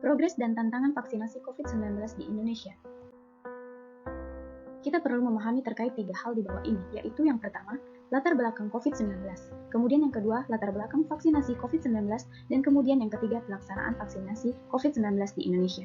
Progres dan tantangan vaksinasi COVID-19 di Indonesia. Kita perlu memahami terkait 3 hal di bawah ini, yaitu yang pertama, latar belakang COVID-19, kemudian yang kedua, latar belakang vaksinasi COVID-19, dan kemudian yang ketiga, pelaksanaan vaksinasi COVID-19 di Indonesia.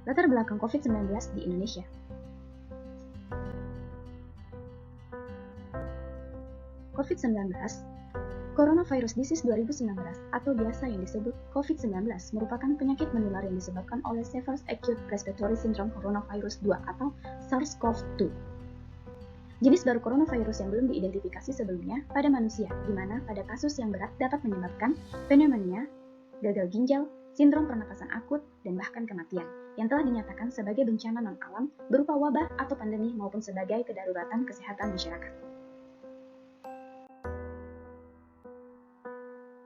Latar belakang COVID-19 di Indonesia. COVID-19, Coronavirus Disease 2019 atau biasa yang disebut COVID-19 merupakan penyakit menular yang disebabkan oleh Severe Acute Respiratory Syndrome Coronavirus 2 atau SARS-CoV-2. Jenis baru coronavirus yang belum diidentifikasi sebelumnya pada manusia, di mana pada kasus yang berat dapat menyebabkan pneumonia, gagal ginjal, sindrom pernapasan akut, dan bahkan kematian, yang telah dinyatakan sebagai bencana non-alam berupa wabah atau pandemi maupun sebagai kedaruratan kesehatan masyarakat.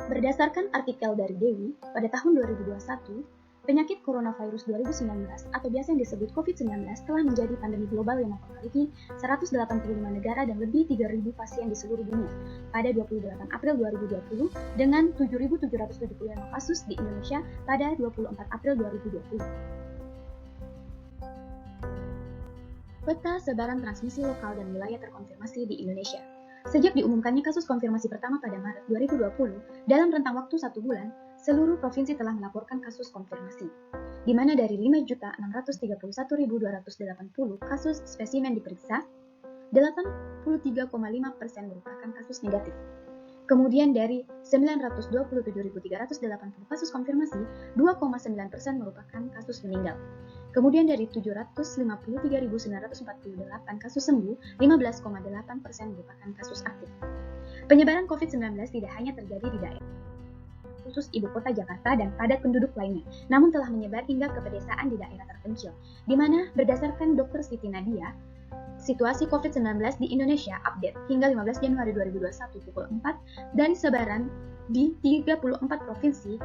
Berdasarkan artikel dari Dewi, pada tahun 2021, penyakit coronavirus 2019 atau biasa yang disebut COVID-19 telah menjadi pandemi global yang mempengaruhi 185 negara dan lebih 3.000 pasien di seluruh dunia pada 28 April 2020 dengan 7.775 kasus di Indonesia pada 24 April 2020. Peta sebaran transmisi lokal dan wilayah terkonfirmasi di Indonesia. Sejak diumumkannya kasus konfirmasi pertama pada Maret 2020, dalam rentang waktu 1 bulan, seluruh provinsi telah melaporkan kasus konfirmasi, di mana dari 5.631.280 kasus spesimen diperiksa, 83,5% merupakan kasus negatif. Kemudian dari 927.380 kasus konfirmasi, 2,9% merupakan kasus meninggal. Kemudian dari 753.948 kasus sembuh, 15,8% merupakan kasus aktif. Penyebaran COVID-19 tidak hanya terjadi di daerah khusus ibu kota Jakarta dan padat penduduk lainnya, namun telah menyebar hingga ke pedesaan di daerah terpencil, di mana berdasarkan Dr. Siti Nadia, situasi COVID-19 di Indonesia update hingga 15 Januari 2021 pukul 4, dari sebaran di 34 provinsi,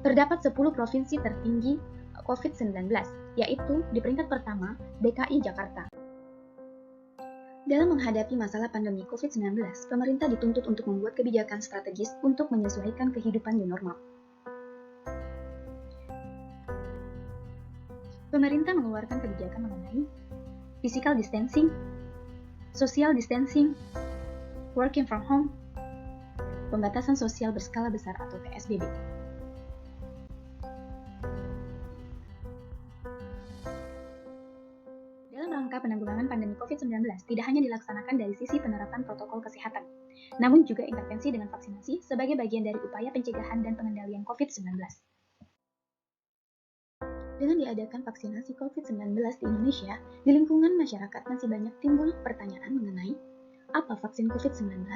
terdapat 10 provinsi tertinggi COVID-19, yaitu di peringkat pertama DKI Jakarta. Dalam menghadapi masalah pandemi COVID-19, pemerintah dituntut untuk membuat kebijakan strategis untuk menyesuaikan kehidupan new normal. Pemerintah mengeluarkan kebijakan mengenai physical distancing, social distancing, working from home, pembatasan sosial berskala besar atau PSBB. Penanggulangan pandemi COVID-19 tidak hanya dilaksanakan dari sisi penerapan protokol kesehatan, namun juga intervensi dengan vaksinasi sebagai bagian dari upaya pencegahan dan pengendalian COVID-19. Dengan diadakan vaksinasi COVID-19 di Indonesia, di lingkungan masyarakat masih banyak timbul pertanyaan mengenai apa vaksin COVID-19?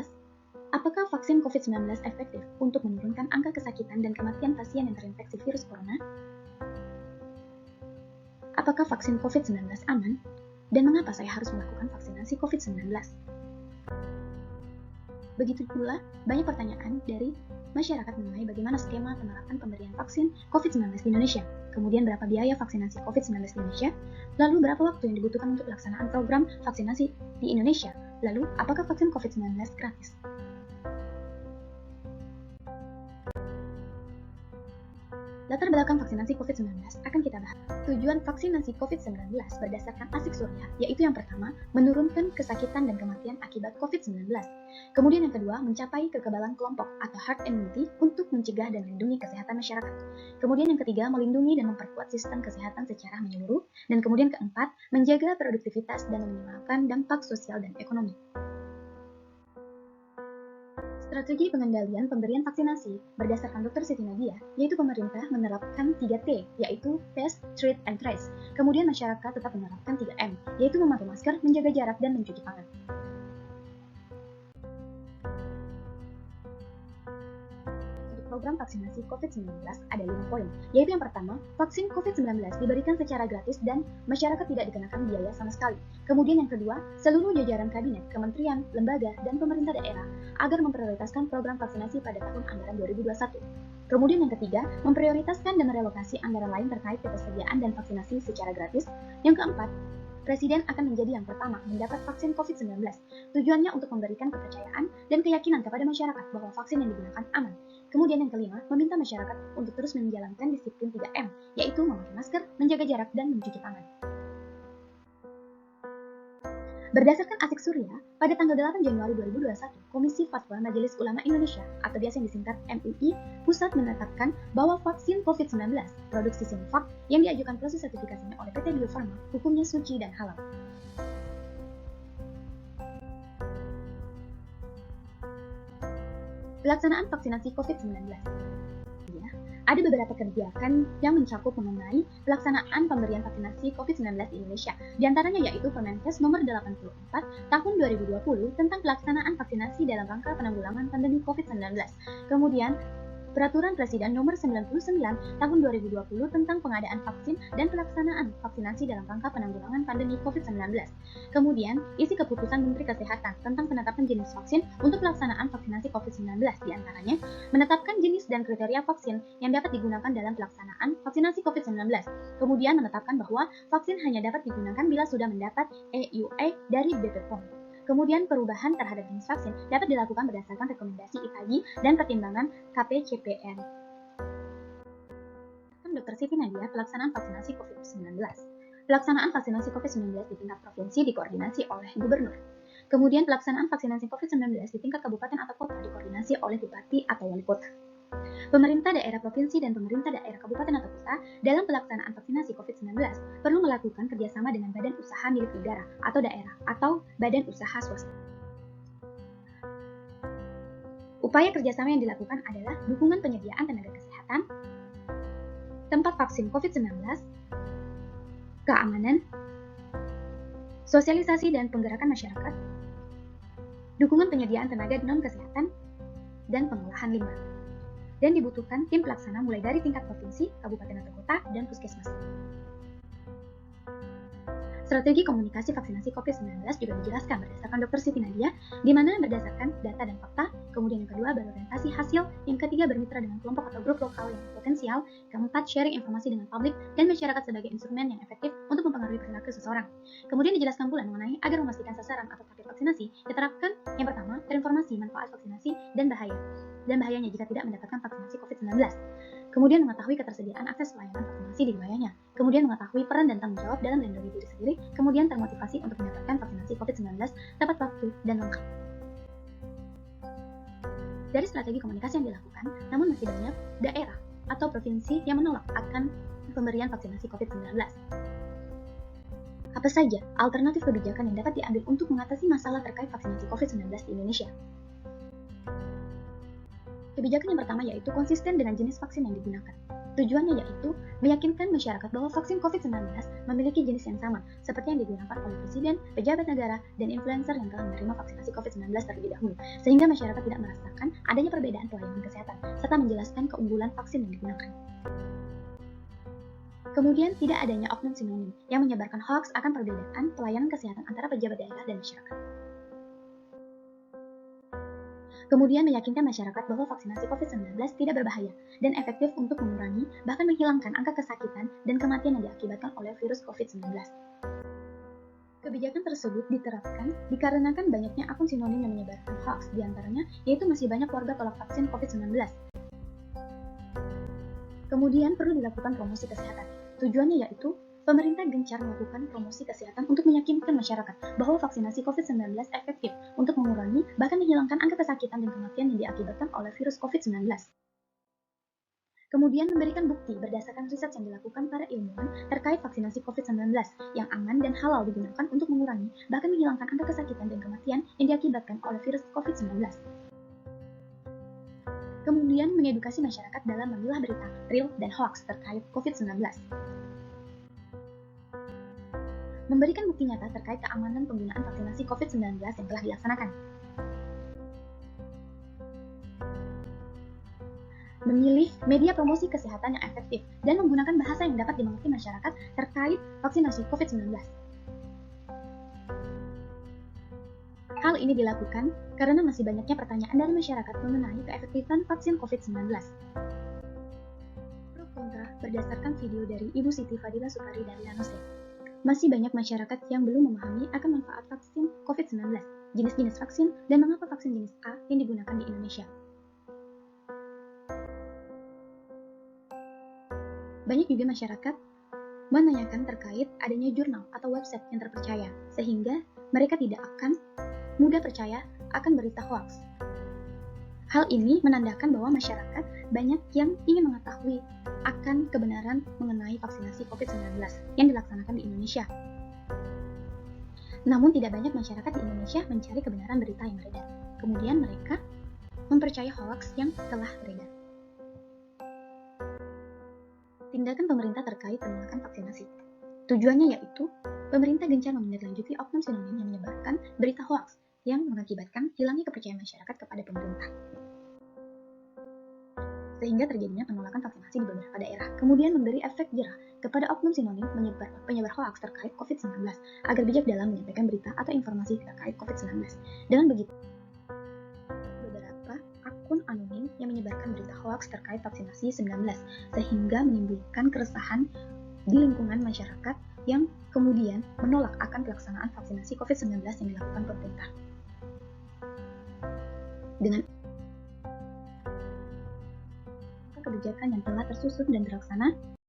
Apakah vaksin COVID-19 efektif untuk menurunkan angka kesakitan dan kematian pasien yang terinfeksi virus corona? Apakah vaksin COVID-19 aman? Dan mengapa saya harus melakukan vaksinasi COVID-19? Begitu pula, banyak pertanyaan dari masyarakat mengenai bagaimana skema penerapan pemberian vaksin COVID-19 di Indonesia, kemudian berapa biaya vaksinasi COVID-19 di Indonesia, lalu berapa waktu yang dibutuhkan untuk pelaksanaan program vaksinasi di Indonesia, lalu apakah vaksin COVID-19 gratis? Latar belakang vaksinasi COVID-19 akan kita bahas. Tujuan vaksinasi COVID-19 berdasarkan Asik Surya, yaitu yang pertama, menurunkan kesakitan dan kematian akibat COVID-19. Kemudian yang kedua, mencapai kekebalan kelompok atau herd immunity untuk mencegah dan melindungi kesehatan masyarakat. Kemudian yang ketiga, melindungi dan memperkuat sistem kesehatan secara menyeluruh. Dan kemudian keempat, menjaga produktivitas dan meminimalkan dampak sosial dan ekonomi. Strategi pengendalian pemberian vaksinasi berdasarkan Dr. Siti Nadia, yaitu pemerintah menerapkan 3T, yaitu Test, Treat, and Trace. Kemudian masyarakat tetap menerapkan 3M, yaitu memakai masker, menjaga jarak, dan mencuci tangan. Program vaksinasi COVID-19 ada 5 poin, yaitu yang pertama, vaksin COVID-19 diberikan secara gratis dan masyarakat tidak dikenakan biaya sama sekali. Kemudian yang kedua, seluruh jajaran kabinet, kementerian, lembaga, dan pemerintah daerah agar memprioritaskan program vaksinasi pada tahun anggaran 2021. Kemudian yang ketiga, memprioritaskan dan merelokasi anggaran lain terkait ketersediaan dan vaksinasi secara gratis. Yang keempat, Presiden akan menjadi yang pertama mendapat vaksin COVID-19. Tujuannya untuk memberikan kepercayaan dan keyakinan kepada masyarakat bahwa vaksin yang digunakan aman. Kemudian yang kelima, meminta masyarakat untuk terus menjalankan disiplin 3M, yaitu memakai masker, menjaga jarak, dan mencuci tangan. Berdasarkan Asik Surya, pada tanggal 8 Januari 2021, Komisi Fatwa Majelis Ulama Indonesia atau biasa disingkat MUI Pusat menetapkan bahwa vaksin COVID-19 produksi Sinovac yang diajukan proses sertifikasinya oleh PT Bio Farma hukumnya suci dan halal. Pelaksanaan vaksinasi COVID-19. Ada beberapa kebijakan yang mencakup mengenai pelaksanaan pemberian vaksinasi COVID-19 di Indonesia. Di antaranya yaitu Permenkes nomor 84 tahun 2020 tentang pelaksanaan vaksinasi dalam rangka penanggulangan pandemi COVID-19. Kemudian Peraturan Presiden nomor 99 tahun 2020 tentang pengadaan vaksin dan pelaksanaan vaksinasi dalam rangka penanggulangan pandemi COVID-19. Kemudian, isi keputusan Menteri Kesehatan tentang penetapan jenis vaksin untuk pelaksanaan vaksinasi COVID-19 diantaranya menetapkan jenis dan kriteria vaksin yang dapat digunakan dalam pelaksanaan vaksinasi COVID-19. Kemudian menetapkan bahwa vaksin hanya dapat digunakan bila sudah mendapat EUA dari BPOM. Kemudian perubahan terhadap jenis vaksin dapat dilakukan berdasarkan rekomendasi IPAGI dan pertimbangan KPCPN. Dr. Siti Nadia, pelaksanaan vaksinasi COVID-19. Pelaksanaan vaksinasi COVID-19 di tingkat provinsi dikoordinasi oleh gubernur. Kemudian pelaksanaan vaksinasi COVID-19 di tingkat kabupaten atau kota dikoordinasi oleh bupati atau wali kota. Pemerintah daerah provinsi dan pemerintah daerah kabupaten atau kota dalam pelaksanaan vaksinasi COVID-19 perlu melakukan kerjasama dengan badan usaha milik negara atau daerah atau badan usaha swasta. Upaya kerjasama yang dilakukan adalah dukungan penyediaan tenaga kesehatan, tempat vaksin COVID-19, keamanan, sosialisasi dan penggerakan masyarakat, dukungan penyediaan tenaga non-kesehatan, dan pengolahan limbah. Dan dibutuhkan tim pelaksana mulai dari tingkat provinsi, kabupaten atau kota, dan puskesmas. Strategi komunikasi vaksinasi COVID-19 juga dijelaskan berdasarkan Dr. Siti Nadia, di mana berdasarkan data dan fakta, kemudian yang kedua berorientasi hasil, yang ketiga bermitra dengan kelompok atau grup lokal yang potensial, keempat sharing informasi dengan publik dan masyarakat sebagai instrumen yang efektif untuk mempengaruhi perilaku seseorang. Kemudian dijelaskan pula mengenai agar memastikan sasaran atau target vaksinasi diterapkan yang pertama, terinformasi manfaat vaksinasi dan bahayanya jika tidak mendapatkan vaksinasi COVID-19. Kemudian mengetahui ketersediaan akses pelayanan vaksinasi di wilayahnya. Kemudian mengetahui peran dan tanggung jawab dalam melindungi diri sendiri. Kemudian termotivasi untuk mendapatkan vaksinasi COVID-19 tepat waktu dan lengkap. Dari strategi komunikasi yang dilakukan, namun masih banyak daerah atau provinsi yang menolak akan pemberian vaksinasi COVID-19. Apa saja alternatif kebijakan yang dapat diambil untuk mengatasi masalah terkait vaksinasi COVID-19 di Indonesia? Kebijakan yang pertama yaitu konsisten dengan jenis vaksin yang digunakan. Tujuannya yaitu meyakinkan masyarakat bahwa vaksin COVID-19 memiliki jenis yang sama seperti yang digunakan oleh presiden, pejabat negara, dan influencer yang telah menerima vaksinasi COVID-19 terlebih dahulu, sehingga masyarakat tidak merasakan adanya perbedaan pelayanan kesehatan, serta menjelaskan keunggulan vaksin yang digunakan. Kemudian, tidak adanya oknum sinonim yang menyebarkan hoaks akan perbedaan pelayanan kesehatan antara pejabat daerah dan masyarakat. Kemudian meyakinkan masyarakat bahwa vaksinasi COVID-19 tidak berbahaya dan efektif untuk mengurangi, bahkan menghilangkan angka kesakitan dan kematian yang diakibatkan oleh virus COVID-19. Kebijakan tersebut diterapkan dikarenakan banyaknya akun sinonim yang menyebarkan hoaks, diantaranya yaitu masih banyak warga tolak vaksin COVID-19. Kemudian perlu dilakukan promosi kesehatan. Tujuannya yaitu pemerintah gencar melakukan promosi kesehatan untuk meyakinkan masyarakat bahwa vaksinasi COVID-19 efektif untuk mengurangi, bahkan menghilangkan angka kesakitan dan kematian yang diakibatkan oleh virus COVID-19. Kemudian memberikan bukti berdasarkan riset yang dilakukan para ilmuwan terkait vaksinasi COVID-19 yang aman dan halal digunakan untuk mengurangi, bahkan menghilangkan angka kesakitan dan kematian yang diakibatkan oleh virus COVID-19. Kemudian mengedukasi masyarakat dalam memilah berita real dan hoax terkait COVID-19. Memberikan bukti nyata terkait keamanan penggunaan vaksinasi COVID-19 yang telah dilaksanakan. Memilih media promosi kesehatan yang efektif dan menggunakan bahasa yang dapat dimengerti masyarakat terkait vaksinasi COVID-19. Hal ini dilakukan karena masih banyaknya pertanyaan dari masyarakat mengenai keefektifan vaksin COVID-19. Pro kontra berdasarkan video dari Ibu Siti Fadila Supari dari Lanose. masih banyak masyarakat yang belum memahami akan manfaat vaksin COVID-19, jenis-jenis vaksin, dan mengapa vaksin jenis A yang digunakan di Indonesia. Banyak juga masyarakat menanyakan terkait adanya jurnal atau website yang terpercaya, sehingga mereka tidak akan mudah percaya akan berita hoax. Hal ini menandakan bahwa masyarakat banyak yang ingin mengetahui akan kebenaran mengenai vaksinasi COVID-19 yang dilaksanakan di Indonesia. Namun tidak banyak masyarakat di Indonesia mencari kebenaran berita yang beredar. Kemudian mereka mempercayai hoax yang telah beredar. Tindakan pemerintah terkait penolakan vaksinasi. Tujuannya yaitu, pemerintah gencar menindaklanjuti oknum sinonim yang menyebarkan berita hoax yang mengakibatkan hilangnya kepercayaan masyarakat kepada pemerintah, sehingga terjadinya penolakan vaksinasi di beberapa daerah. Kemudian memberi efek jerah kepada oknum sinonim penyebar hoax terkait COVID-19 agar bijak dalam menyampaikan berita atau informasi terkait COVID-19. Dengan begitu, beberapa akun anonim yang menyebarkan berita hoax terkait vaksinasi 19 sehingga menimbulkan keresahan di lingkungan masyarakat yang kemudian menolak akan pelaksanaan vaksinasi COVID-19 yang dilakukan pemerintah. Dengan kebijakan yang telah tersusun dan terlaksana,